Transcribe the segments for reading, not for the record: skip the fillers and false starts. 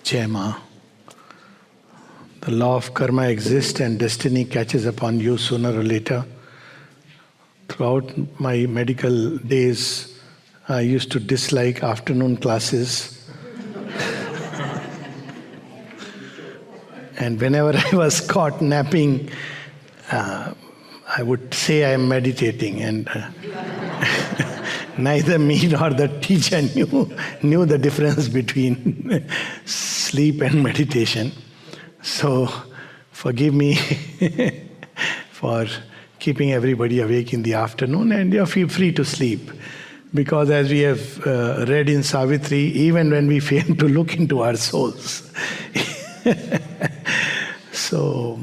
Jai Ma. The law of karma exists and destiny catches upon you sooner or later. Throughout my medical days, I used to dislike afternoon classes. And whenever I was caught napping, I would say I am meditating, and neither me nor the teacher knew the difference between sleep and meditation. So forgive me for keeping everybody awake in the afternoon, and you feel free to sleep. Because as we have read in Savitri, even when we fail to look into our souls. So,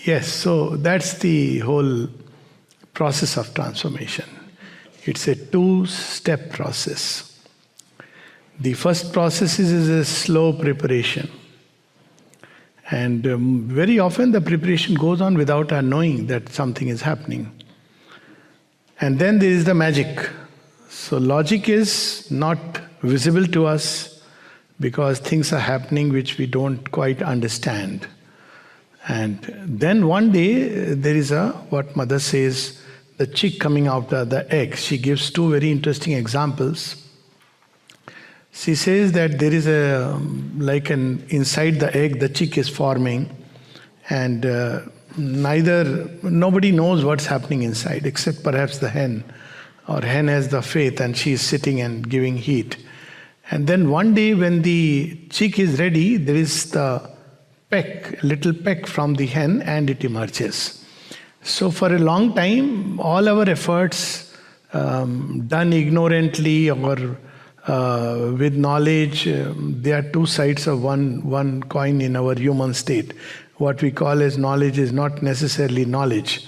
yes, so that's the whole process of transformation. It's a two-step process. The first process is a slow preparation. And very often the preparation goes on without our knowing that something is happening. And then there is the magic. So logic is not visible to us because things are happening which we don't quite understand. And then one day there is what mother says, the chick coming out of the egg. She gives two very interesting examples. She says that there is inside the egg, the chick is forming, and nobody knows what's happening inside except perhaps the hen. Or hen has the faith and she is sitting and giving heat. And then one day when the chick is ready, there is the little peck from the hen, and it emerges. So for a long time, all our efforts done ignorantly or with knowledge, they are two sides of one coin in our human state. What we call as knowledge is not necessarily knowledge.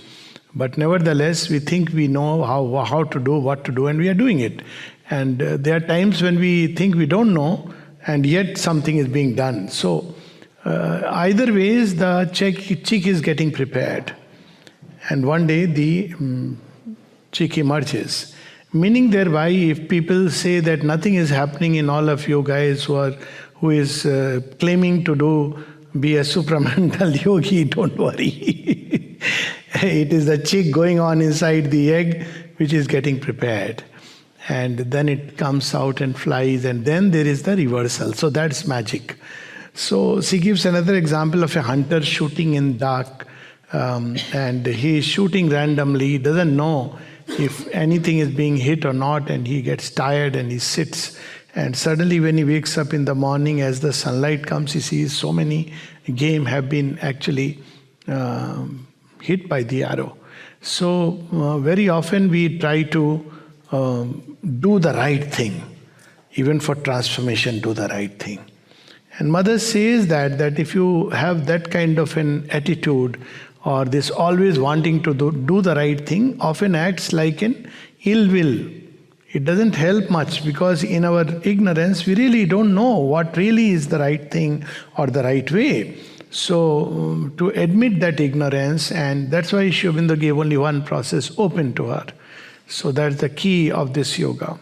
But nevertheless, we think we know how to do, what to do, and we are doing it. And there are times when we think we don't know, and yet something is being done. So either ways, the chick is getting prepared. And one day the chick emerges. Meaning thereby, if people say that nothing is happening in all of you guys who is claiming to be a supramental yogi, don't worry. It is the chick going on inside the egg which is getting prepared. And then it comes out and flies, and then there is the reversal. So that's magic. So she gives another example of a hunter shooting in dark, and he is shooting randomly. He doesn't know if anything is being hit or not, and he gets tired and he sits. And suddenly when he wakes up in the morning, as the sunlight comes, he sees so many game have been actually hit by the arrow. So very often we try to do the right thing. Even for transformation, do the right thing. And mother says that if you have that kind of an attitude, or this always wanting to do the right thing, often acts like an ill will. It doesn't help much because in our ignorance, we really don't know what really is the right thing or the right way. So to admit that ignorance, and that's why Sri Aurobindo gave only one process open to her. So that's the key of this yoga.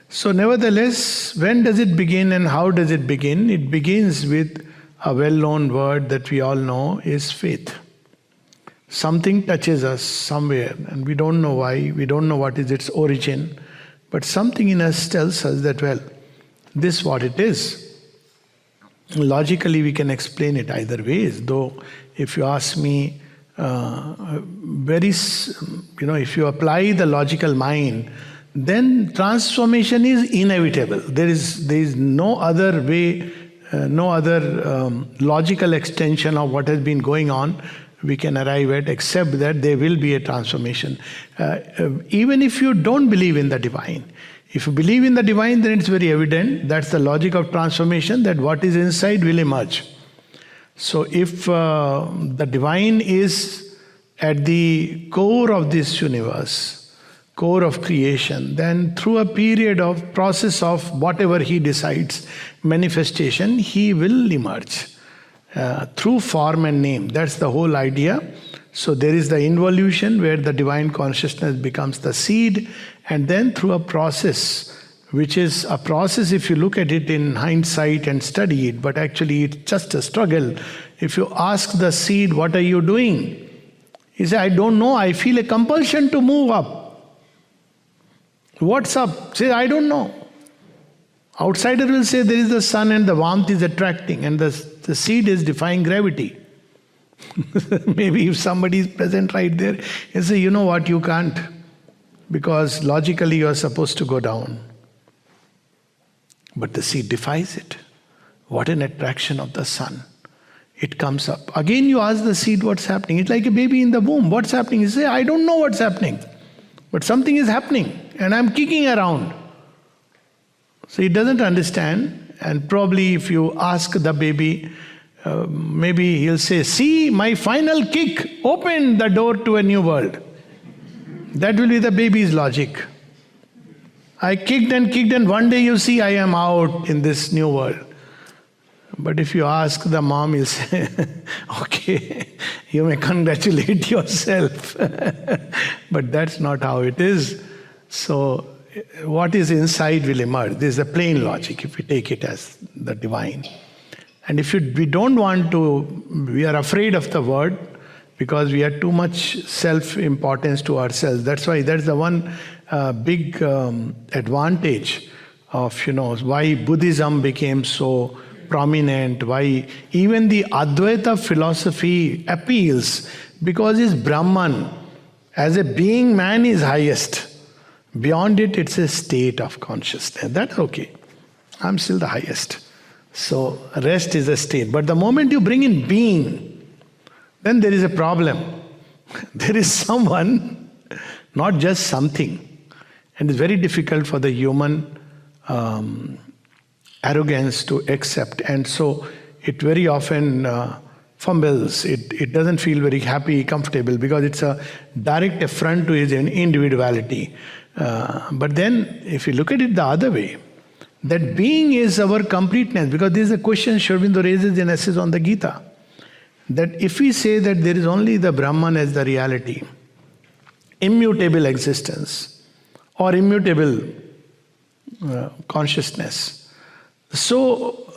So nevertheless, when does it begin and how does it begin? It begins with a well-known word that we all know is faith. Something touches us somewhere and we don't know why, we don't know what is its origin, but something in us tells us that, well, this is what it is. Logically we can explain it either ways, though if you ask me, if you apply the logical mind, then transformation is inevitable. There is no other way, no other logical extension of what has been going on we can arrive at, except that there will be a transformation. Even if you don't believe in the divine. If you believe in the divine, then it's very evident. That's the logic of transformation, that what is inside will emerge. So if the divine is at the core of this universe, core of creation, then through a period of process of whatever he decides, manifestation, he will emerge. Through form and name. That's the whole idea. So there is the involution where the divine consciousness becomes the seed, and then through a process which is a process if you look at it in hindsight and study it, but actually it's just a struggle. If you ask the seed, what are you doing? He says, I don't know, I feel a compulsion to move up. What's up? Say, I don't know. Outsider will say there is the sun and the warmth is attracting, and the seed is defying gravity. Maybe if somebody is present right there, he'll say, you know what, you can't, because logically you are supposed to go down. But the seed defies it. What an attraction of the sun. It comes up. Again you ask the seed what's happening. It's like a baby in the womb. What's happening? You say, I don't know what's happening. But something is happening and I'm kicking around. So it doesn't understand. And probably if you ask the baby, maybe he'll say, see, my final kick opened the door to a new world. That will be the baby's logic. I kicked and one day you see I am out in this new world. But if you ask the mom, you'll say, okay, you may congratulate yourself. But that's not how it is. So what is inside will emerge. This is a plain logic if we take it as the divine. And if we don't want to, we are afraid of the word because we have too much self-importance to ourselves. That's why that's the one big advantage of, why Buddhism became so prominent, why even the Advaita philosophy appeals, because it's Brahman. As a being, man is highest. Beyond it, it's a state of consciousness. That's okay. I'm still the highest. So rest is a state. But the moment you bring in being, then there is a problem. There is someone, not just something. And it's very difficult for the human arrogance to accept. And so it very often fumbles. It doesn't feel very happy, comfortable, because it's a direct affront to his individuality. But then, if you look at it the other way, that being is our completeness, because this is a question Sri Aurobindo raises in Essays on the Gita, that if we say that there is only the Brahman as the reality, immutable existence, or immutable consciousness, so,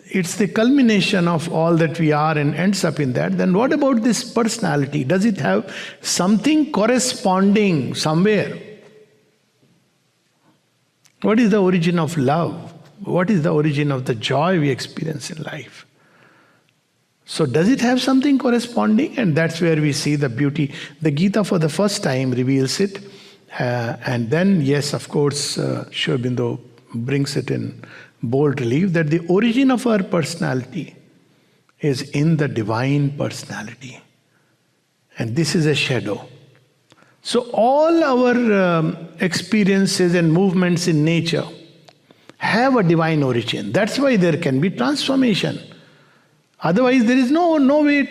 it's the culmination of all that we are and ends up in that, then what about this personality? Does it have something corresponding somewhere? What is the origin of love? What is the origin of the joy we experience in life? So does it have something corresponding? And that's where we see the beauty. The Gita for the first time reveals it. And then, yes, of course, Sri Aurobindo brings it in bold relief that the origin of our personality is in the divine personality. And this is a shadow. So all our experiences and movements in nature have a divine origin. That's why there can be transformation. Otherwise there is no way,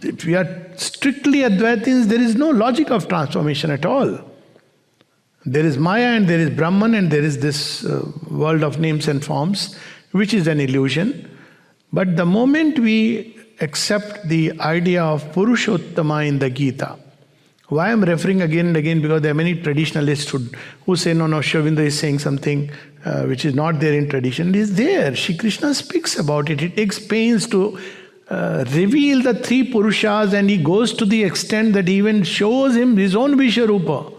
if we are strictly Advaitins, there is no logic of transformation at all. There is Maya and there is Brahman and there is this world of names and forms, which is an illusion. But the moment we accept the idea of Purushottama in the Gita, why I'm referring again and again, because there are many traditionalists who say, no, Sri Aurobindo is saying something which is not there in tradition. It is there. Shri Krishna speaks about it. He takes pains to reveal the three Purushas, and he goes to the extent that he even shows him his own Vishwarupa.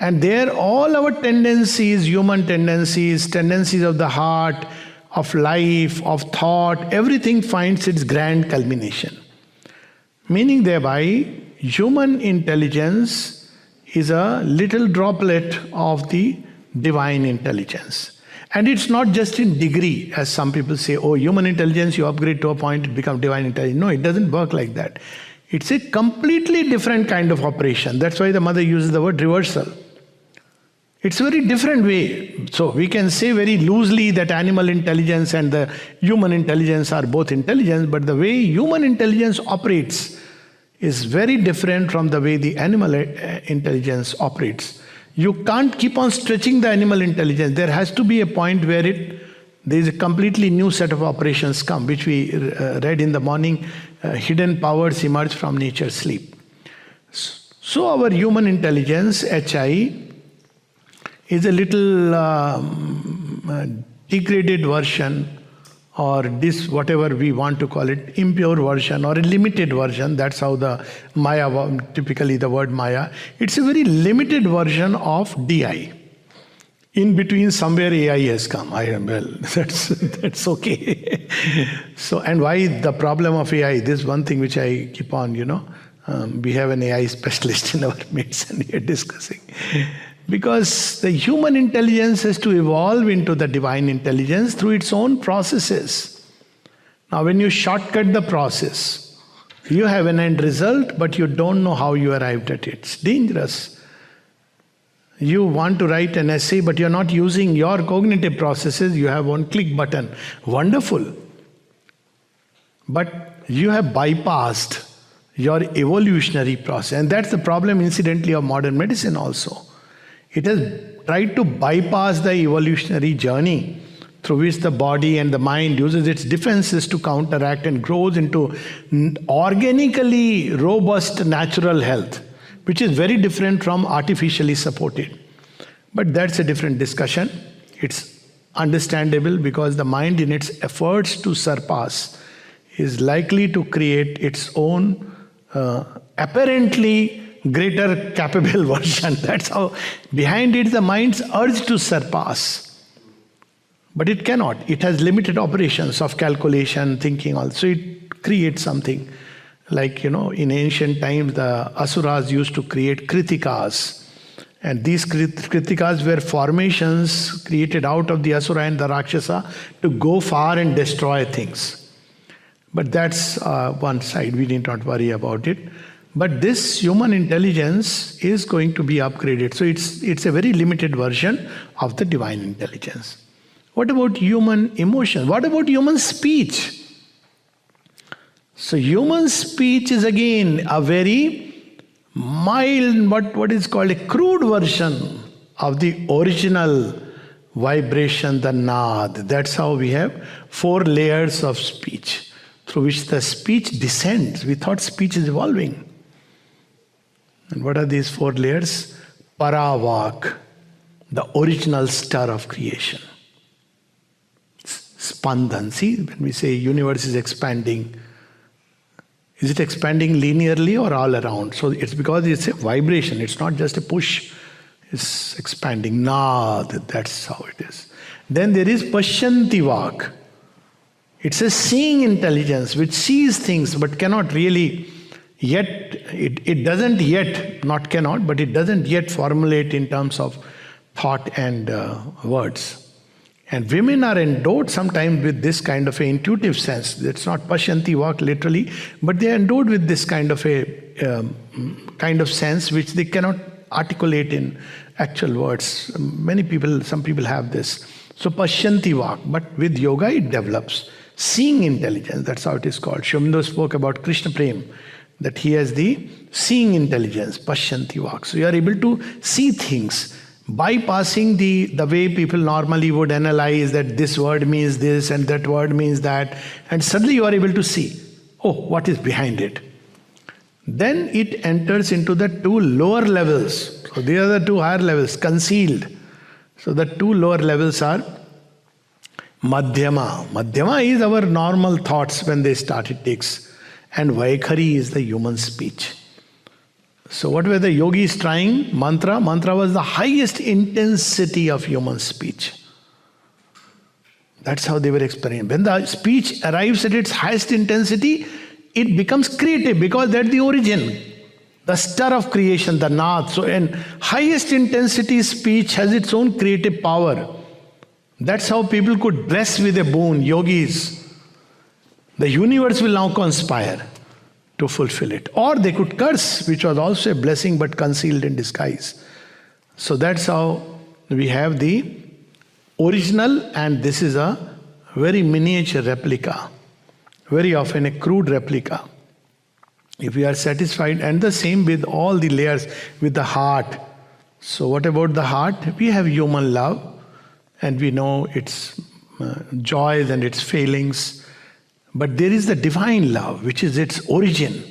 And there all our tendencies, human tendencies of the heart, of life, of thought, everything finds its grand culmination. Meaning thereby, human intelligence is a little droplet of the divine intelligence. And it's not just in degree, as some people say, oh, human intelligence, you upgrade to a point, it becomes divine intelligence. No, it doesn't work like that. It's a completely different kind of operation. That's why the mother uses the word reversal. It's a very different way. So we can say very loosely that animal intelligence and the human intelligence are both intelligence, but the way human intelligence operates is very different from the way the animal intelligence operates. You can't keep on stretching the animal intelligence. There has to be a point where there is a completely new set of operations come, which we read in the morning. Hidden powers emerge from nature's sleep. So our human intelligence, HI, is a little degraded version, or this, whatever we want to call it, impure version or a limited version. That's how the Maya, typically the word Maya, it's a very limited version of DI. In between somewhere AI has come. That's okay. So, and why the problem of AI? This is one thing which I keep on, we have an AI specialist in our midst and we are discussing. Because the human intelligence has to evolve into the divine intelligence through its own processes. Now, when you shortcut the process, you have an end result, but you don't know how you arrived at it. It's dangerous. You want to write an essay, but you're not using your cognitive processes. You have one click button. Wonderful. But you have bypassed your evolutionary process. And that's the problem, incidentally, of modern medicine also. It has tried to bypass the evolutionary journey through which the body and the mind uses its defenses to counteract and grows into organically robust natural health, which is very different from artificially supported. But that's a different discussion. It's understandable because the mind, in its efforts to surpass, is likely to create its own apparently greater capable version. That's how, behind it, the mind's urge to surpass. But it cannot. It has limited operations of calculation, thinking also. It creates something. Like, in ancient times, the Asuras used to create kritikas. And these kritikas were formations created out of the Asura and the Rakshasa to go far and destroy things. But that's one side. We need not worry about it. But this human intelligence is going to be upgraded. So it's a very limited version of the divine intelligence. What about human emotion? What about human speech? So human speech is again a very mild, what is called a crude version of the original vibration, the nad. That's how we have 4 layers of speech through which the speech descends. We thought speech is evolving. And what are these 4 layers? Paravak, the original star of creation. Spandan. See, when we say universe is expanding, is it expanding linearly or all around? So it's because it's a vibration. It's not just a push. It's expanding. Nad, that's how it is. Then there is Pashyanti Vak. It's a seeing intelligence which sees things but cannot really yet, it doesn't yet, not cannot, but it doesn't yet formulate in terms of thought and words. And women are endowed sometimes with this kind of an intuitive sense. It's not Pashyanti Vak literally, but they are endowed with this kind of a sense which they cannot articulate in actual words. Some people have this. So Pashyanti Vak, but with yoga it develops. Seeing intelligence, that's how it is called. Sri Aurobindo spoke about Krishna Prem, that he has the seeing intelligence, Pashyanti Vak. So you are able to see things, bypassing the way people normally would analyze that this word means this and that word means that, and suddenly you are able to see, oh, what is behind it. Then it enters into the 2 lower levels. So these are the 2 higher levels, concealed. So the 2 lower levels are Madhyama. Madhyama is our normal thoughts when they start, it takes. And Vaikhari is the human speech. So what were the yogis trying? Mantra. Mantra was the highest intensity of human speech. That's how they were experiencing. When the speech arrives at its highest intensity, it becomes creative because that's the origin. The star of creation, the nath. So in highest intensity speech has its own creative power. That's how people could bless with a boon, yogis. The universe will now conspire to fulfill it. Or they could curse, which was also a blessing but concealed in disguise. So that's how we have the original, and this is a very miniature replica. Very often a crude replica. If we are satisfied, and the same with all the layers, with the heart. So what about the heart? We have human love, and we know its joys and its failings. But there is the divine love, which is its origin.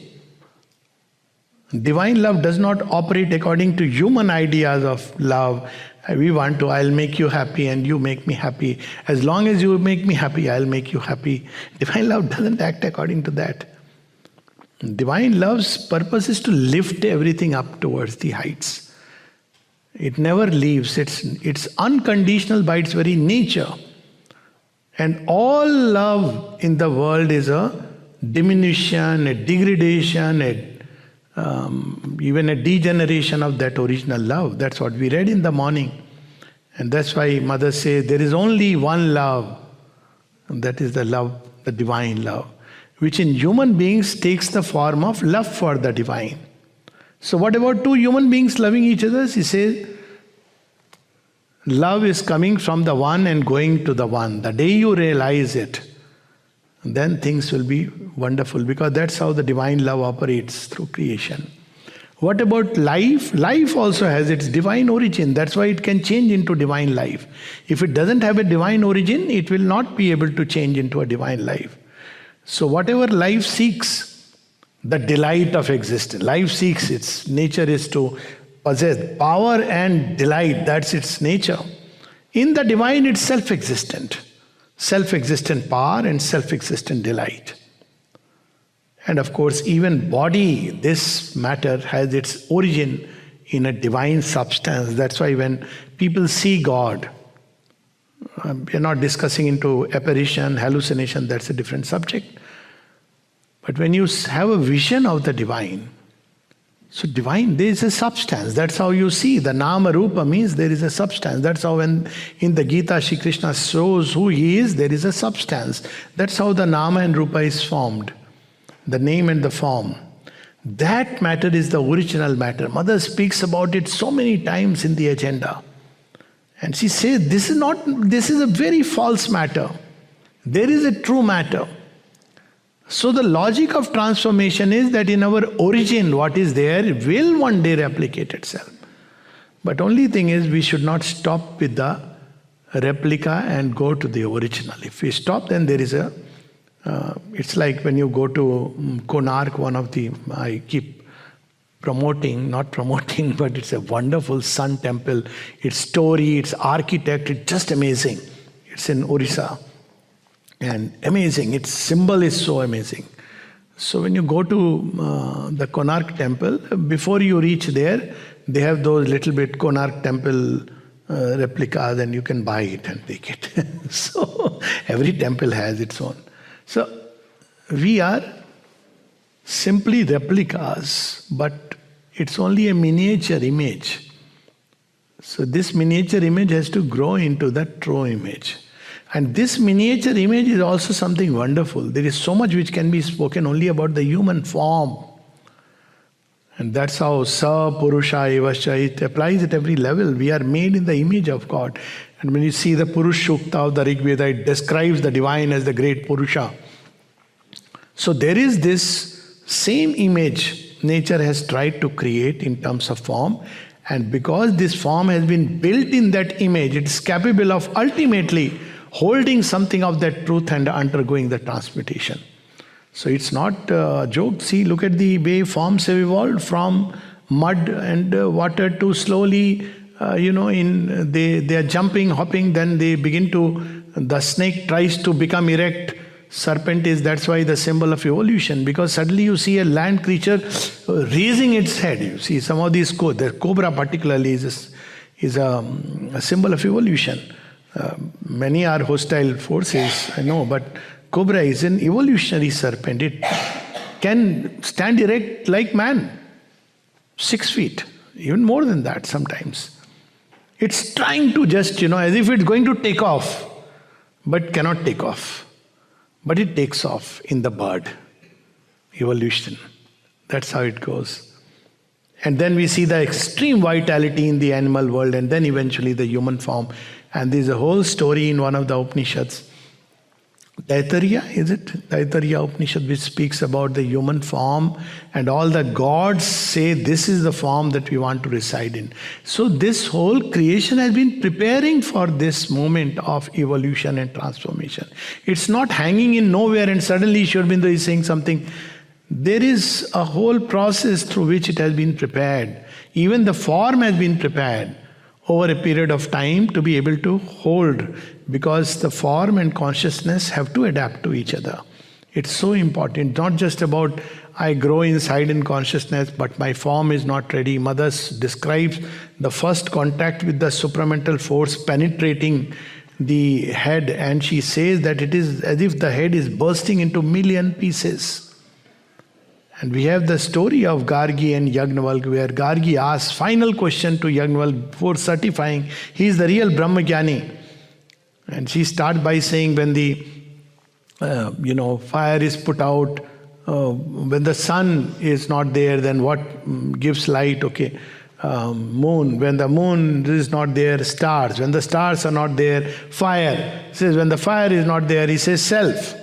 Divine love does not operate according to human ideas of love. We want to, I'll make you happy and you make me happy. As long as you make me happy, I'll make you happy. Divine love doesn't act according to that. Divine love's purpose is to lift everything up towards the heights. It never leaves. It's unconditional by its very nature. And all love in the world is a diminution, a degradation, even a degeneration of that original love. That's what we read in the morning. And that's why Mother says there is only one love. And that is the love, the divine love, which in human beings takes the form of love for the divine. So what about two human beings loving each other? She says, love is coming from the one and going to the one. The day you realize it, then things will be wonderful, because that's how the divine love operates through creation. What about life? Life also has its divine origin. That's why it can change into divine life. If it doesn't have a divine origin, it will not be able to change into a divine life. So whatever life seeks, the delight of existence. Life seeks, its nature is to possess power and delight. That's its nature. In the divine, it's self-existent. Self-existent power and self-existent delight. And of course, even body, this matter has its origin in a divine substance. That's why when people see God, we're not discussing into apparition, hallucination, that's a different subject. But when you have a vision of the divine, so divine, there is a substance. That's how you see. The Nama Rupa means there is a substance. That's how when in the Gita, Shri Krishna shows who he is, there is a substance. That's how the Nama and Rupa is formed. The name and the form. That matter is the original matter. Mother speaks about it so many times in the agenda. And she says, this is a very false matter. There is a true matter. So the logic of transformation is that in our origin, what is there will one day replicate itself. But only thing is, we should not stop with the replica and go to the original. If we stop, then there is a, it's like when you go to Konark, one of the, I keep promoting, not promoting, but it's a wonderful sun temple. Its story, its architect, it's just amazing. It's in Orissa. And amazing, its symbol is so amazing. So when you go to the Konark temple, before you reach there, they have those little bit Konark temple replicas, and you can buy it and take it. So every temple has its own. So we are simply replicas, but it's only a miniature image. So this miniature image has to grow into the true image. And this miniature image is also something wonderful. There is so much which can be spoken only about the human form. And that's how Sa Purusha Evascha, it applies at every level. We are made in the image of God. And when you see the Purush Shukta of the Rig Veda, it describes the divine as the great Purusha. So there is this same image nature has tried to create in terms of form. And because this form has been built in that image, it is capable of ultimately holding something of that truth and undergoing the transmutation. So it's not a joke. See, look at the way forms have evolved from mud and water to slowly, they are jumping, hopping, then they begin to, the snake tries to become erect. Serpent is, that's why the symbol of evolution, because suddenly you see a land creature raising its head. You see some of these, the cobra particularly is a symbol of evolution. Many are hostile forces, I know, but cobra is an evolutionary serpent. It can stand erect like man, 6 feet, even more than that sometimes. It's trying to just, as if it's going to take off, but cannot take off. But it takes off in the bird. Evolution. That's how it goes. And then we see the extreme vitality in the animal world, and then eventually the human form. And there's a whole story in one of the Upanishads. Taittiriya, is it? Taittiriya Upanishad, which speaks about the human form, and all the gods say this is the form that we want to reside in. So this whole creation has been preparing for this moment of evolution and transformation. It's not hanging in nowhere and suddenly Shri Aurobindo is saying something. There is a whole process through which it has been prepared. Even the form has been prepared over a period of time to be able to hold, because the form and consciousness have to adapt to each other. It's so important, not just about I grow inside in consciousness, but my form is not ready. Mother describes the first contact with the supramental force penetrating the head, and she says that it is as if the head is bursting into million pieces. And we have the story of Gargi and Yagnavalk, where Gargi asks final question to Yagnavalk before certifying he is the real Brahmagyani. And she starts by saying, when the fire is put out, when the sun is not there, then what gives light? Okay, moon. When the moon is not there, stars. When the stars are not there, fire. He says, when the fire is not there, he says self.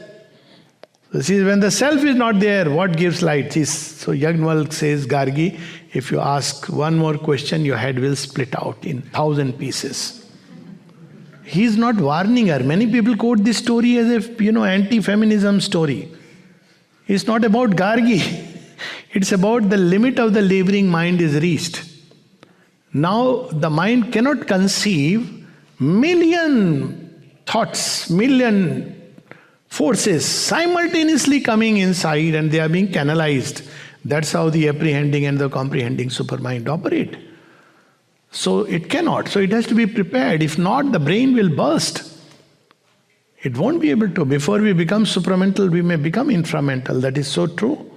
So she says, when the self is not there, what gives light? So Yagnavalk says, Gargi, if you ask one more question, your head will split out in 1,000 pieces. He is not warning her. Many people quote this story as if, anti-feminism story. It's not about Gargi. It's about the limit of the laboring mind is reached. Now the mind cannot conceive million thoughts, million forces simultaneously coming inside, and they are being canalized. That's how the apprehending and the comprehending supermind operate. So it cannot. So it has to be prepared. If not, the brain will burst. It won't be able to. Before we become supramental, we may become inframental. That is so true.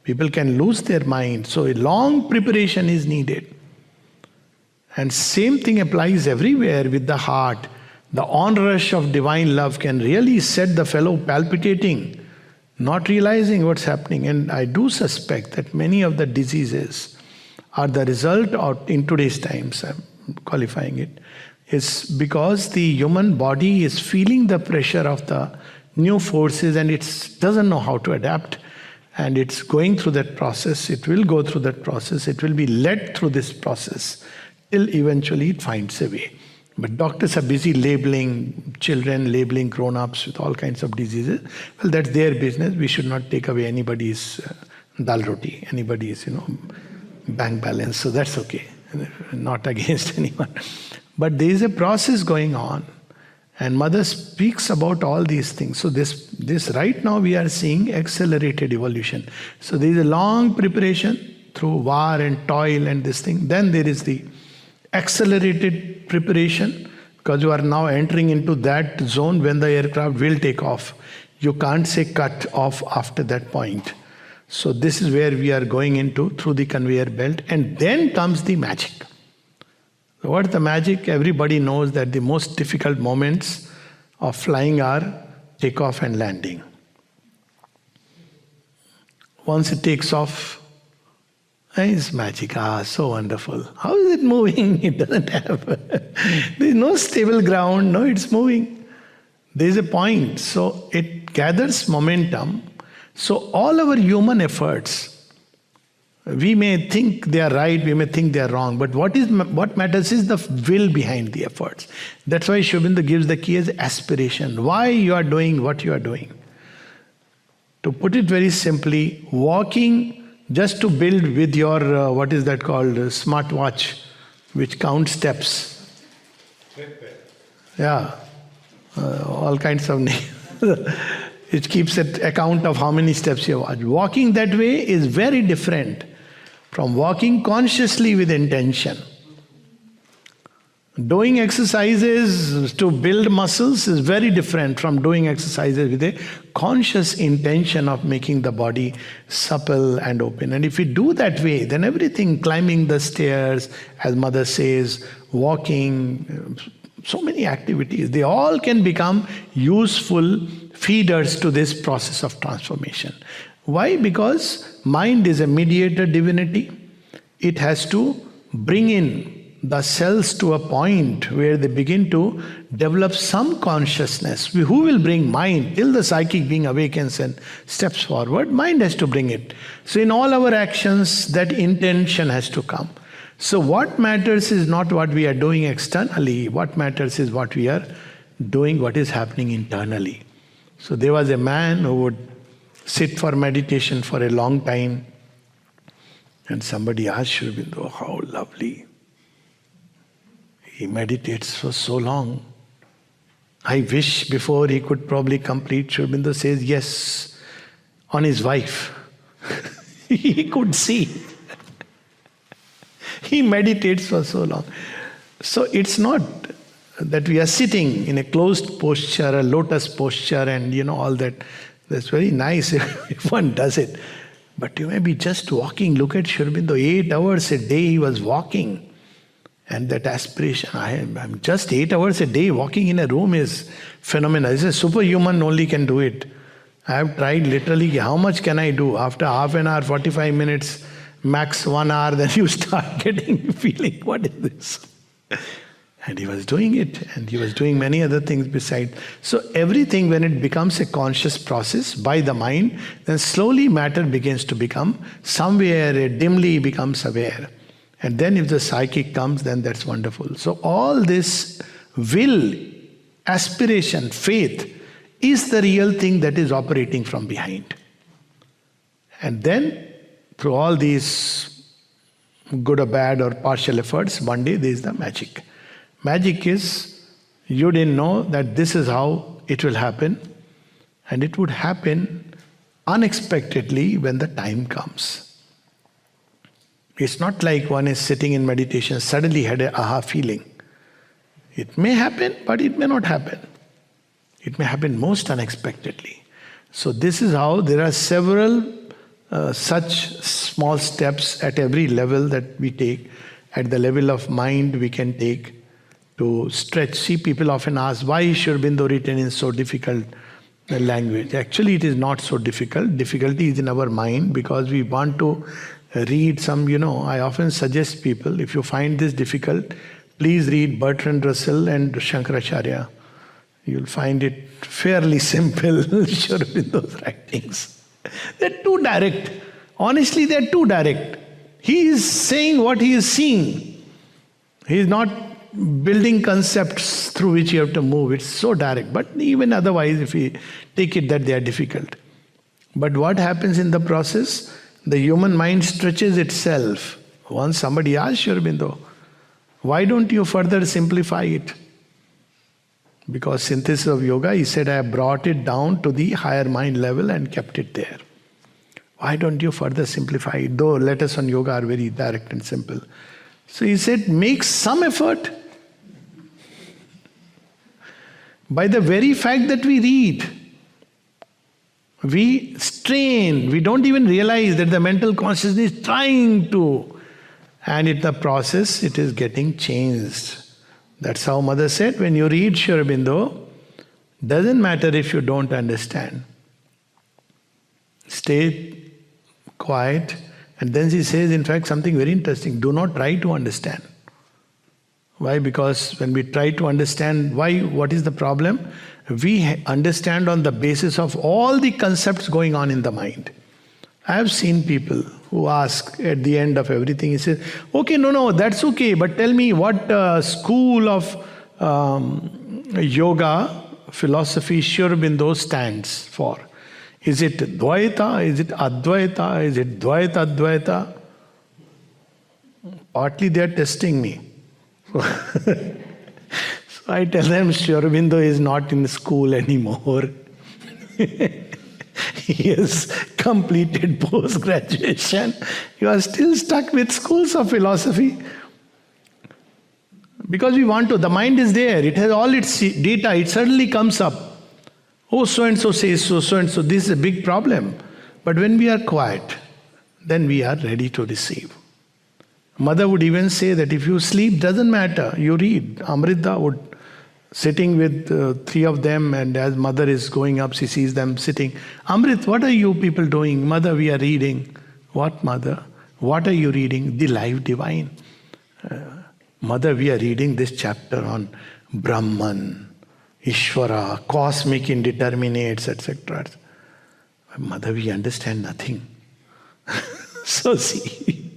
People can lose their mind. So a long preparation is needed. And same thing applies everywhere with the heart. The onrush of divine love can really set the fellow palpitating, not realizing what's happening. And I do suspect that many of the diseases are the result of, in today's times, I'm qualifying it, is because the human body is feeling the pressure of the new forces and it doesn't know how to adapt. And it's going through that process. It will go through that process. It will be led through this process till eventually it finds a way. But doctors are busy labeling children, labeling grown-ups with all kinds of diseases. Well, that's their business. We should not take away anybody's dal roti, anybody's, bank balance. So that's okay. Not against anyone. But there is a process going on. And Mother speaks about all these things. So this right now we are seeing accelerated evolution. So there is a long preparation through war and toil and this thing. Then there is the accelerated preparation, because you are now entering into that zone when the aircraft will take off. You can't say cut off after that point. So this is where we are going into through the conveyor belt, and then comes the magic. So what's the magic? Everybody knows that the most difficult moments of flying are takeoff and landing. Once it takes off, it's magic. So wonderful. How is it moving? It doesn't have. There is no stable ground. No, it's moving. There is a point. So it gathers momentum. So all our human efforts, we may think they are right, we may think they are wrong, but what matters is the will behind the efforts. That's why Sri Aurobindo gives the key as aspiration. Why you are doing what you are doing. To put it very simply, walking just to build with your, what is that called, smartwatch, which counts steps. Yeah, all kinds of names. It keeps an account of how many steps you watch. Walking that way is very different from walking consciously with intention. Doing exercises to build muscles is very different from doing exercises with a conscious intention of making the body supple and open. And if we do that way, then everything, climbing the stairs, as Mother says, walking, so many activities, they all can become useful feeders to this process of transformation. Why? Because mind is a mediator divinity. It has to bring in the cells to a point where they begin to develop some consciousness. Who will bring mind? Till the psychic being awakens and steps forward, mind has to bring it. So in all our actions, that intention has to come. So what matters is not what we are doing externally. What matters is what we are doing, what is happening internally. So there was a man who would sit for meditation for a long time. And somebody asked Sri Aurobindo, how lovely. He meditates for so long. I wish before he could probably complete, Sri Aurobindo says yes, on his wife. He could see. He meditates for so long. So it's not that we are sitting in a closed posture, a lotus posture, and all that. That's very nice if one does it. But you may be just walking. Look at Sri Aurobindo, 8 hours a day he was walking. And that aspiration, I'm just 8 hours a day walking in a room is phenomenal. It's a superhuman only can do it. I have tried literally, how much can I do? After half an hour, 45 minutes, max 1 hour, then you start getting feeling, what is this? And he was doing it, and he was doing many other things beside. So everything, when it becomes a conscious process by the mind, then slowly matter begins to become somewhere, it dimly becomes aware. And then if the psychic comes, then that's wonderful. So all this will, aspiration, faith, is the real thing that is operating from behind. And then, through all these good or bad or partial efforts, one day there is the magic. Magic is, you didn't know that this is how it will happen, and it would happen unexpectedly when the time comes. It's not like one is sitting in meditation, suddenly had an aha feeling. It may happen, but it may not happen. It may happen most unexpectedly. So this is how there are several such small steps at every level that we take. At the level of mind we can take to stretch. See, people often ask, why is Sri Aurobindo written in so difficult language? Actually, it is not so difficult. Difficulty is in our mind because we want to read some, I often suggest people, if you find this difficult, please read Bertrand Russell and Shankaracharya. You'll find it fairly simple, Sri Aurobindo's writings. They're too direct. Honestly, they're too direct. He is saying what he is seeing. He is not building concepts through which you have to move. It's so direct. But even otherwise, if we take it that they are difficult. But what happens in the process? The human mind stretches itself. Once somebody asked Sri Aurobindo, why don't you further simplify it? Because synthesis of yoga, he said, I have brought it down to the higher mind level and kept it there. Why don't you further simplify it? Though letters on yoga are very direct and simple. So he said, make some effort. By the very fact that we read, we strain, we don't even realize that the mental consciousness is trying to, and in the process it is getting changed. That's how Mother said, when you read Sri Aurobindo, doesn't matter if you don't understand. Stay quiet. And then she says, in fact, something very interesting. Do not try to understand. Why? Because when we try to understand why, what is the problem? We understand on the basis of all the concepts going on in the mind. I have seen people who ask at the end of everything, he says, okay, no, that's okay, but tell me what school of yoga, philosophy, Sri Aurobindo stands for. Is it Dvaita? Is it Advaita? Is it Dvaita Advaita? Partly they are testing me. So I tell them Sri Aurobindo is not in school anymore. He has completed post-graduation. You are still stuck with schools of philosophy. Because we want to. The mind is there. It has all its data. It suddenly comes up. Oh, so-and-so says so, so-and-so. This is a big problem. But when we are quiet, then we are ready to receive. Mother would even say that if you sleep, doesn't matter. You read. Amrita would sitting with 3 of them, and as mother is going up, she sees them sitting. Amrit, what are you people doing? Mother, we are reading. What, mother? What are you reading? The Life Divine. Mother, we are reading this chapter on Brahman, Ishvara, cosmic indeterminates, etc. Mother, we understand nothing. So she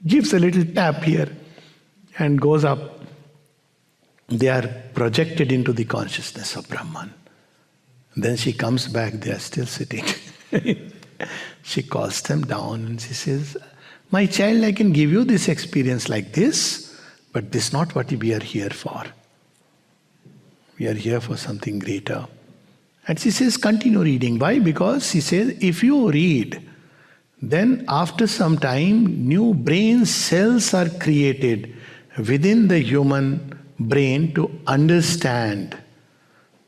gives a little tap here and goes up. They are projected into the consciousness of Brahman. Then she comes back, they are still sitting. She calls them down and she says, my child, I can give you this experience like this, but this is not what we are here for. We are here for something greater. And she says, continue reading. Why? Because she says, if you read, then after some time, new brain cells are created within the human brain to understand.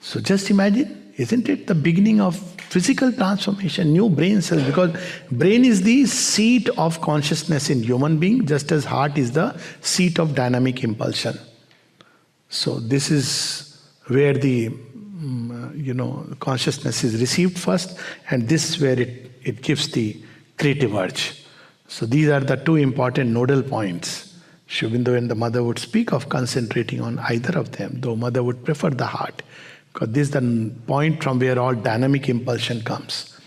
So just imagine, isn't it the beginning of physical transformation, new brain cells? Because brain is the seat of consciousness in human being, just as heart is the seat of dynamic impulsion. So this is where the consciousness is received first, and this is where it gives the creative urge. So these are the two important nodal points. Sri Aurobindo and the mother would speak of concentrating on either of them, though mother would prefer the heart, because this is the point from where all dynamic impulsion comes.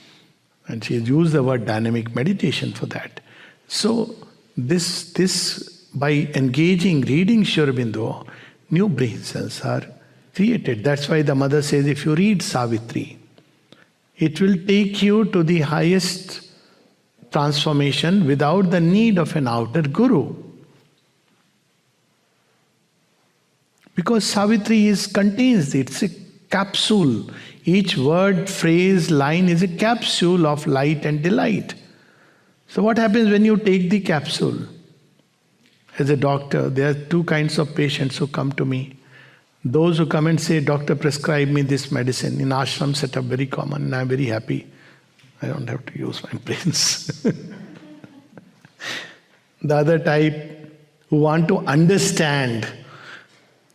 And she has used the word dynamic meditation for that. So this by engaging, reading Sri Aurobindo, new brain cells are created. That's why the mother says, if you read Savitri, it will take you to the highest transformation without the need of an outer guru. Because Savitri contains, it's a capsule. Each word, phrase, line is a capsule of light and delight. So what happens when you take the capsule? As a doctor, there are two kinds of patients who come to me. Those who come and say, doctor, prescribe me this medicine. In ashram setup, very common, and I'm very happy. I don't have to use my brains. The other type who want to understand,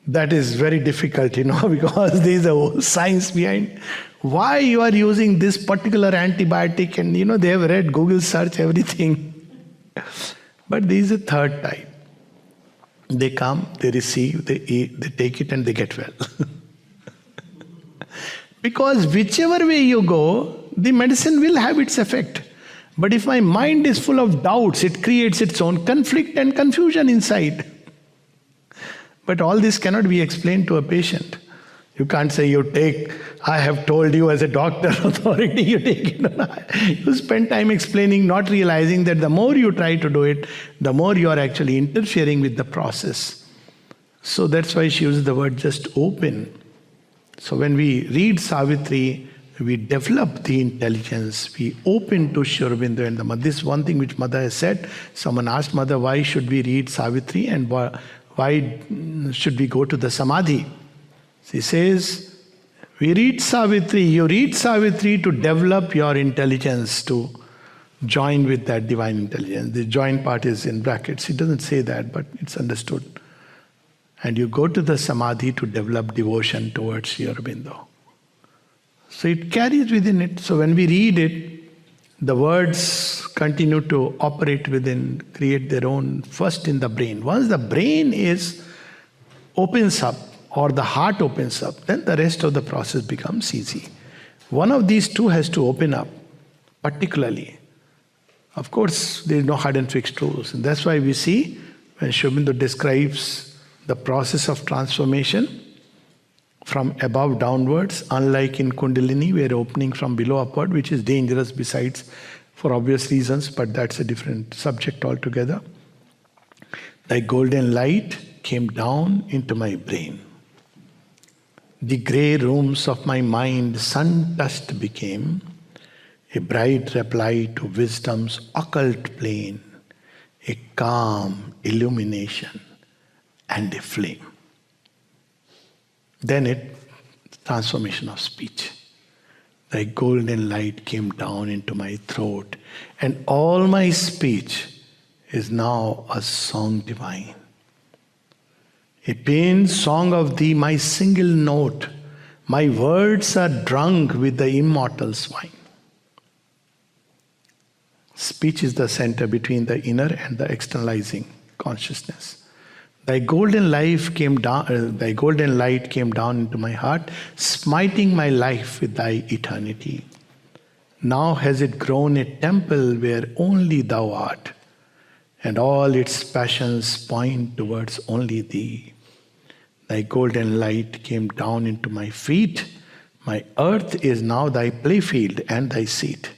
that is very difficult, because there is a whole science behind why you are using this particular antibiotic, and they have read Google search everything. But there is a third type. They come, they receive, they eat, they take it, and they get well. Because whichever way you go, the medicine will have its effect. But if my mind is full of doubts, it creates its own conflict and confusion inside. But all this cannot be explained to a patient. You can't say, I have told you as a doctor authority, you take it. You spend time explaining, not realizing that the more you try to do it, the more you are actually interfering with the process. So that's why she uses the word just open. So when we read Savitri, we develop the intelligence, we open to Sri Aurobindo and the mother. This is one thing which mother has said. Someone asked mother, why should we read Savitri and why should we go to the Samadhi? She says, we read Savitri, you read Savitri to develop your intelligence, to join with that divine intelligence. The join part is in brackets. It doesn't say that, but it's understood. And you go to the Samadhi to develop devotion towards Sri Aurobindo. So it carries within it. So when we read it, the words continue to operate within, create their own, first in the brain. Once the brain opens up, or the heart opens up, then the rest of the process becomes easy. One of these two has to open up, particularly. Of course, there is no hard and fixed rules. And that's why we see, when Sri Aurobindo describes the process of transformation from above downwards, unlike in Kundalini, we are opening from below upward, which is dangerous besides, for obvious reasons, but that's a different subject altogether. Thy golden light came down into my brain. The grey rooms of my mind sun-touched became a bright reply to wisdom's occult plane, a calm illumination and a flame. Then transformation of speech. Thy golden light came down into my throat, and all my speech is now a song divine. A pain song of thee, my single note. My words are drunk with the immortal's wine. Speech is the center between the inner and the externalizing consciousness. Thy golden light came down into my heart, smiting my life with thy eternity. Now has it grown a temple where only thou art, and all its passions point towards only thee. Thy golden light came down into my feet, My earth is now thy playfield and thy seat.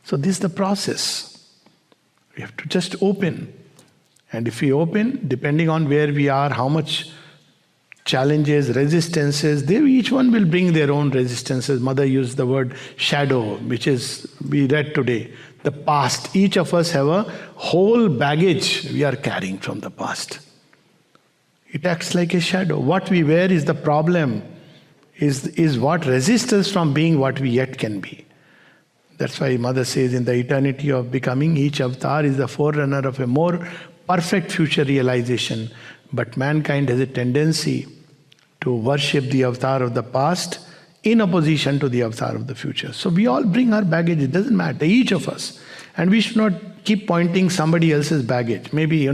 So this is the process. We have to just open. And if we open, depending on where we are, how much challenges, resistances, each one will bring their own resistances. Mother used the word shadow, which is, we read today, the past. Each of us have a whole baggage we are carrying from the past. It acts like a shadow. What we wear is the problem, is what resists us from being what we yet can be. That's why Mother says in the eternity of becoming, each avatar is the forerunner of a more perfect future realization. But mankind has a tendency to worship the avatar of the past in opposition to the avatar of the future. So we all bring our baggage, it doesn't matter, each of us. And we should not keep pointing somebody else's baggage. Maybe,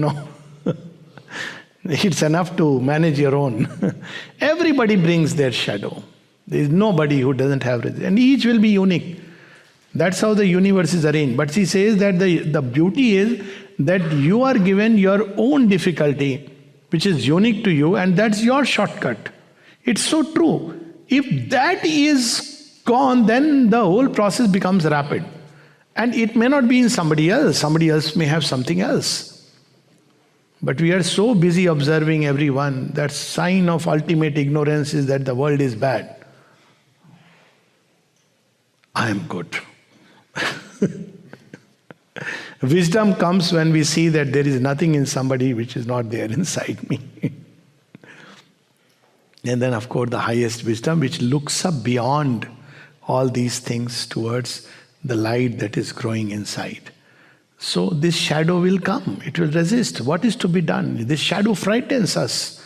it's enough to manage your own. Everybody brings their shadow. There is nobody who doesn't have it. And each will be unique. That's how the universe is arranged. But she says that the beauty is that you are given your own difficulty, which is unique to you, and that's your shortcut. It's so true. If that is gone, then the whole process becomes rapid. And it may not be in somebody else. Somebody else may have something else. But we are so busy observing everyone, that sign of ultimate ignorance is that the world is bad. I am good. Wisdom comes when we see that there is nothing in somebody which is not there inside me. And then, of course, the highest wisdom, which looks up beyond all these things towards the light that is growing inside. So this shadow will come. It will resist. What is to be done? This shadow frightens us.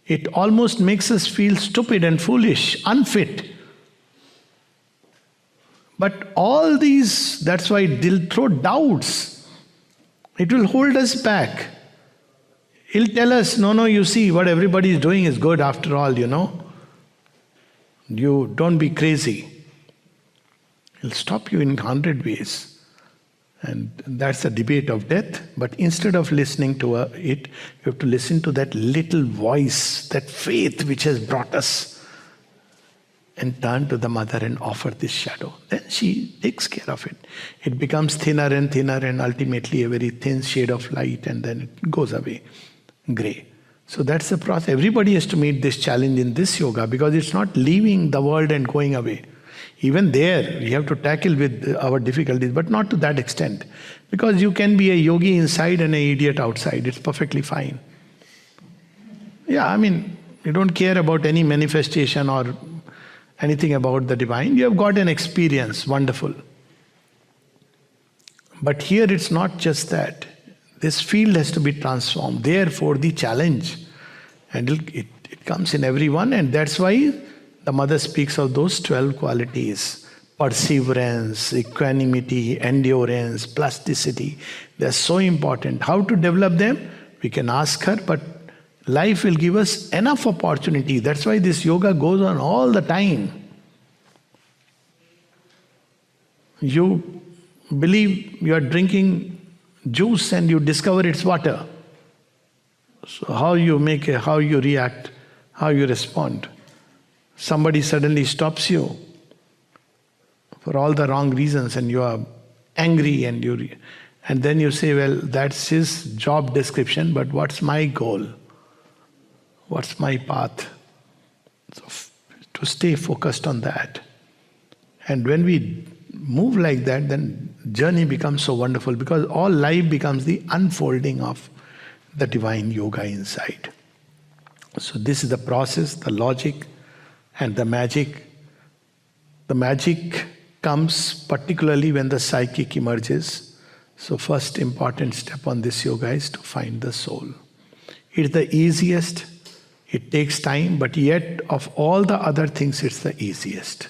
It almost makes us feel stupid and foolish, unfit. But all these, that's why they'll throw doubts. It will hold us back. He'll tell us, no, you see, what everybody is doing is good after all, You don't be crazy. He'll stop you in 100 ways. And that's the debate of death. But instead of listening to it, you have to listen to that little voice, that faith which has brought us. And turn to the mother and offer this shadow. Then she takes care of it. It becomes thinner and thinner and ultimately a very thin shade of light, and then it goes away, grey. So that's the process. Everybody has to meet this challenge in this yoga, because it's not leaving the world and going away. Even there, we have to tackle with our difficulties, but not to that extent. Because you can be a yogi inside and an idiot outside. It's perfectly fine. Yeah, you don't care about any manifestation or anything about the divine. You have got an experience, wonderful. But here it's not just that. This field has to be transformed. Therefore, the challenge. And it comes in everyone, and that's why the mother speaks of those 12 qualities. Perseverance, equanimity, endurance, plasticity. They're so important. How to develop them? We can ask her, but life will give us enough opportunity. That's why this yoga goes on all the time. You believe you are drinking juice and you discover it's water. So how you react, how you respond. Somebody suddenly stops you for all the wrong reasons and you are angry and then you say, well, that's his job description, but what's my goal? What's my path? So to stay focused on that. And when we move like that, then journey becomes so wonderful, because all life becomes the unfolding of the divine yoga inside. So this is the process, the logic and the magic. The magic comes particularly when the psychic emerges. So first important step on this yoga is to find the soul. It's the easiest. It takes time, but yet of all the other things, it's the easiest.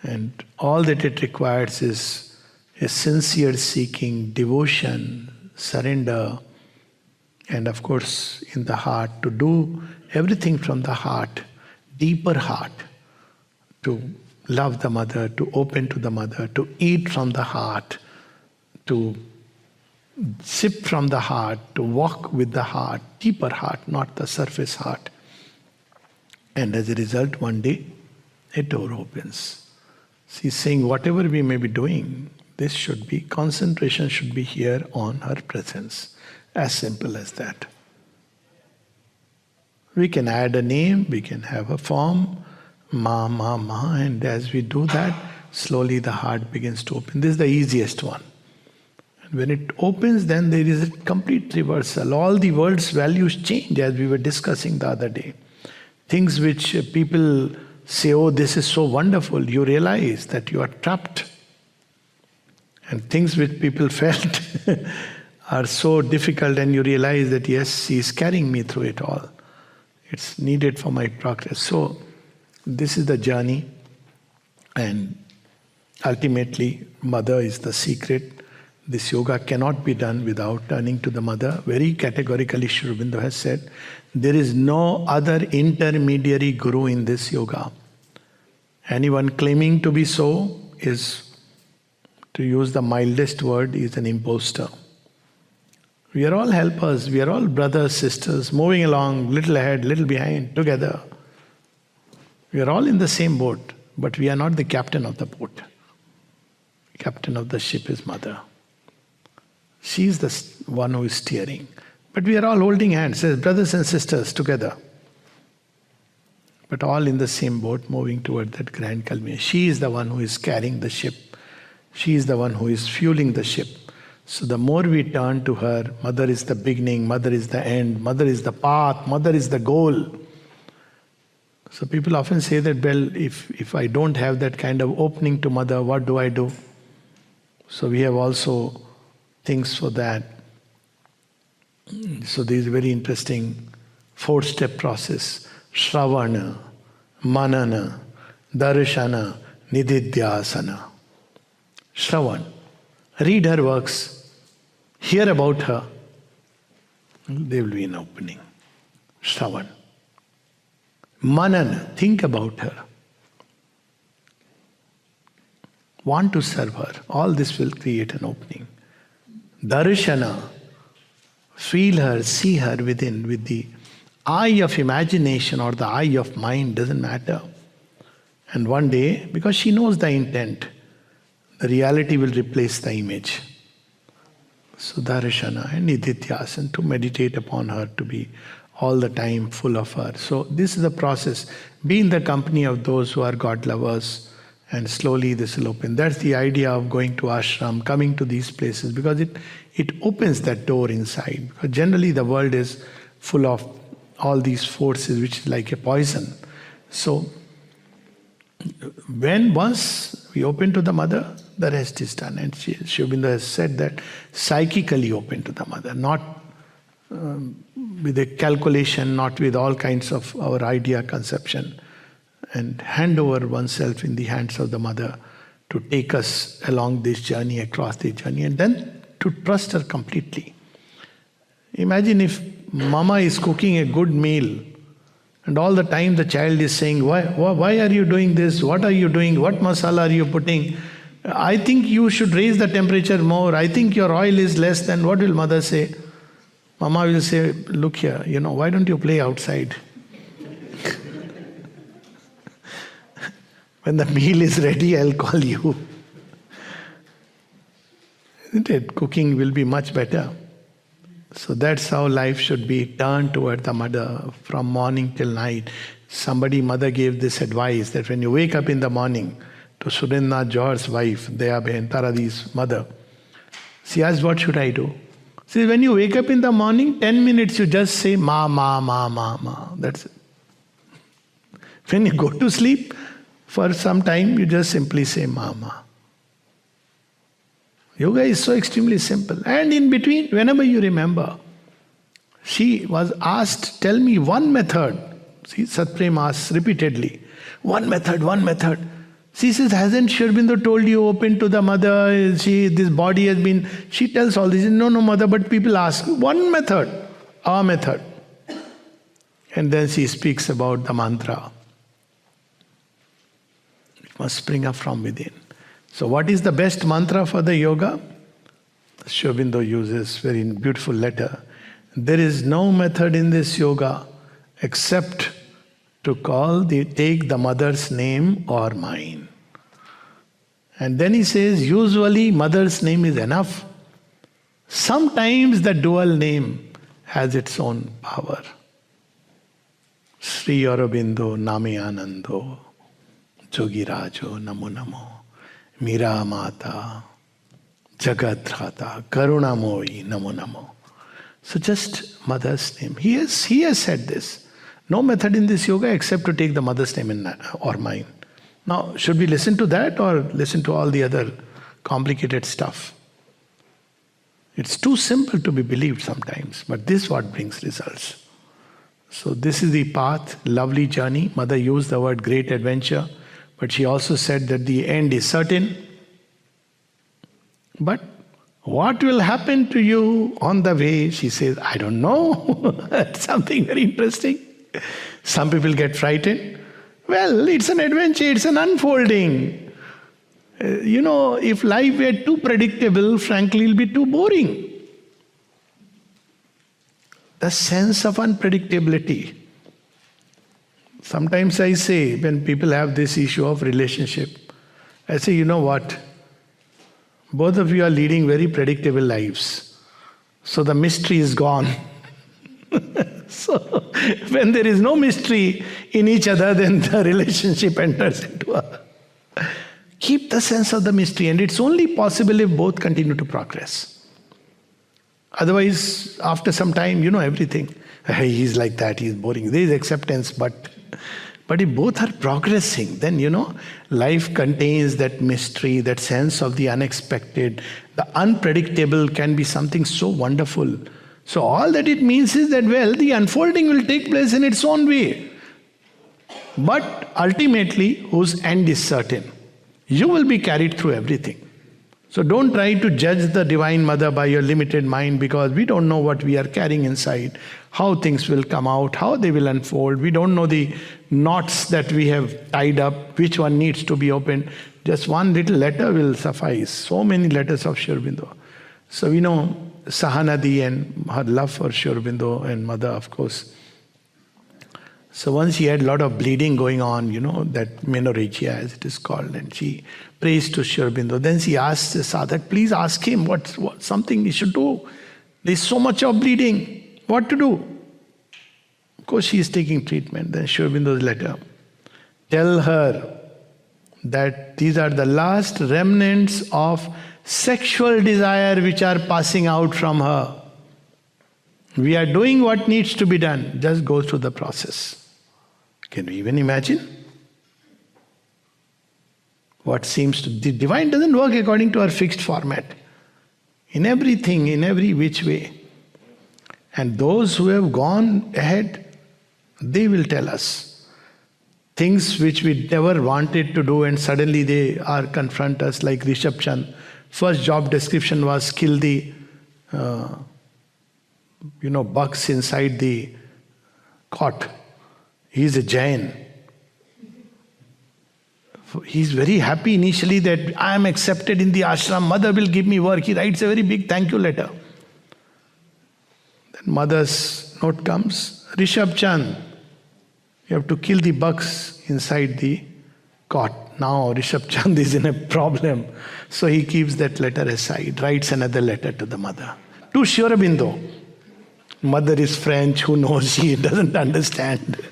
And all that it requires is a sincere seeking, devotion, surrender, and of course in the heart, to do everything from the heart, deeper heart, to love the mother, to open to the mother, to eat from the heart, to sip from the heart, to walk with the heart, deeper heart, not the surface heart. And as a result, one day, a door opens. She's saying whatever we may be doing, this should be, concentration should be here on her presence. As simple as that. We can add a name, we can have a form, ma, ma, ma, and as we do that, slowly the heart begins to open. This is the easiest one. And when it opens, then there is a complete reversal. All the world's values change, as we were discussing the other day. Things which people say, oh, this is so wonderful, you realize that you are trapped. And things which people felt are so difficult, and you realize that yes, she is carrying me through it all. It's needed for my progress. So, this is the journey, and ultimately, Mother is the secret. This yoga cannot be done without turning to the Mother. Very categorically, Sri Aurobindo has said, there is no other intermediary guru in this yoga. Anyone claiming to be so is, to use the mildest word, is an imposter. We are all helpers, we are all brothers, sisters, moving along, little ahead, little behind, together. We are all in the same boat, but we are not the captain of the boat. The captain of the ship is Mother. She is the one who is steering. But we are all holding hands as brothers and sisters together. But all in the same boat, moving toward that grand culmination. She is the one who is carrying the ship. She is the one who is fueling the ship. So the more we turn to her, Mother is the beginning, Mother is the end, Mother is the path, Mother is the goal. So people often say that, well, if I don't have that kind of opening to Mother, what do I do? So we have also things for that. So there is a very interesting 4-step process. Shravana, Manana, Darshana, Nididhyasana. Shravan. Read her works. Hear about her. There will be an opening. Shravan. Manana. Think about her. Want to serve her. All this will create an opening. Darshana. Feel her, see her within, with the eye of imagination or the eye of mind, doesn't matter. And one day, because she knows the intent, the reality will replace the image. So Darshana and Nididhyasana, to meditate upon her, to be all the time full of her. So this is the process. Be in the company of those who are God lovers, and slowly this will open. That's the idea of going to ashram, coming to these places, because it opens that door inside. Because generally the world is full of all these forces, which is like a poison. So when once we open to the Mother, the rest is done. And Sri Aurobindo has said that psychically open to the Mother, not with a calculation, not with all kinds of our idea conception, and hand over oneself in the hands of the Mother to take us along this journey, across this journey, and then to trust her completely. Imagine if Mama is cooking a good meal, and all the time the child is saying, why are you doing this? What are you doing? What masala are you putting? I think you should raise the temperature more. I think your oil is less than. What will Mother say? Mama will say, look here, why don't you play outside? When the meal is ready, I'll call you. Isn't it? Cooking will be much better. So that's how life should be, turned toward the Mother from morning till night. Mother gave this advice that when you wake up in the morning, to Surendranath Johar's wife, Daya Behan, Taradi's mother, she asked, what should I do? See, when you wake up in the morning, 10 minutes you just say ma, ma, ma, ma, ma. That's it. When you go to sleep, for some time you just simply say ma, ma. Yoga is so extremely simple. And in between, whenever you remember, she was asked, tell me one method. See, Satprem asks repeatedly, one method, one method. She says, hasn't Sri Aurobindo told you open to the Mother? This body has been, she tells all this. No, Mother, but people ask, one method, our method. And then she speaks about the mantra. It must spring up from within. So what is the best mantra for the yoga? Sri Aurobindo uses very beautiful letter. There is no method in this yoga except to take the mother's name or mine. And then he says, usually mother's name is enough. Sometimes the dual name has its own power. Sri Aurobindo Name Anando Jogirajo Namo Namo Mira Mata Jagadrata Karunamoyi Namo Namo. So just mother's name. He has said this. No method in this yoga except to take the mother's name or mine. Now, should we listen to that or listen to all the other complicated stuff? It's too simple to be believed sometimes, but this is what brings results. So this is the path, lovely journey. Mother used the word great adventure, but she also said that the end is certain. But what will happen to you on the way? She says, I don't know. Something very interesting. Some people get frightened. Well, it's an adventure, it's an unfolding. If life were too predictable, frankly, it'll be too boring. The sense of unpredictability. Sometimes I say, when people have this issue of relationship, I say, you know what? Both of you are leading very predictable lives. So the mystery is gone. So when there is no mystery in each other, then the relationship enters into a... Keep the sense of the mystery, and it's only possible if both continue to progress. Otherwise, after some time, you know everything. He's like that, he's boring. There is acceptance, but if both are progressing, then life contains that mystery, that sense of the unexpected. The unpredictable can be something so wonderful. So all that it means is that, well, the unfolding will take place in its own way. But ultimately, whose end is certain. You will be carried through everything. So don't try to judge the Divine Mother by your limited mind, because we don't know what we are carrying inside, how things will come out, how they will unfold. We don't know the knots that we have tied up, which one needs to be opened. Just one little letter will suffice. So many letters of Sri Aurobindo. So we know Sahanadi and her love for Sri Aurobindo and Mother, of course. So once she had a lot of bleeding going on, that menorrhagia as it is called, and she prays to Sri Aurobindo. Then she asks the sadhak, please ask him what something he should do. There is so much of bleeding. What to do? Of course, she is taking treatment. Then Sri Aurobindo's letter. Tell her that these are the last remnants of sexual desire which are passing out from her. We are doing what needs to be done. Just go through the process. Can we even imagine? What seems to... The divine doesn't work according to our fixed format. In everything, in every which way. And those who have gone ahead, they will tell us things which we never wanted to do, and suddenly they are confront us, like Rishabh Chand. First job description was kill the bugs inside the cot. He is a Jain. He's very happy initially that I am accepted in the ashram. Mother will give me work. He writes a very big thank you letter. Then mother's note comes. Rishabh Chand, you have to kill the bugs inside the cot. Now Rishabh Chand is in a problem. So he keeps that letter aside, writes another letter to the mother. To Sri Aurobindo. Mother is French, who knows? She doesn't understand.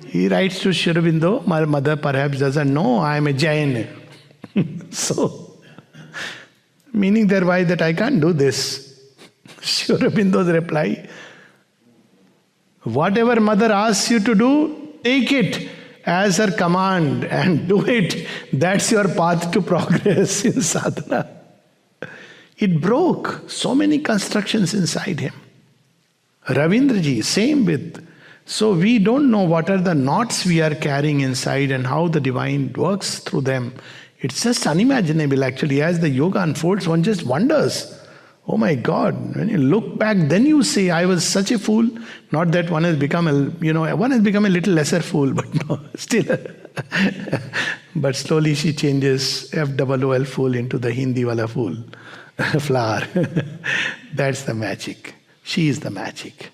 He writes to Sri Aurobindo, my mother perhaps doesn't know I am a Jain. So, meaning thereby that I can't do this. Sri Aurobindo's reply, whatever mother asks you to do, take it as her command and do it. That's your path to progress in sadhana. It broke so many constructions inside him. Ravindraji, same with. So we don't know what are the knots we are carrying inside and how the divine works through them. It's just unimaginable actually. As the yoga unfolds, one just wonders. Oh my God, when you look back, then you say, I was such a fool. Not that one has become one has become a little lesser fool, but no, still. But slowly she changes FOOL fool into the Hindi wala fool, flower. That's the magic. She is the magic.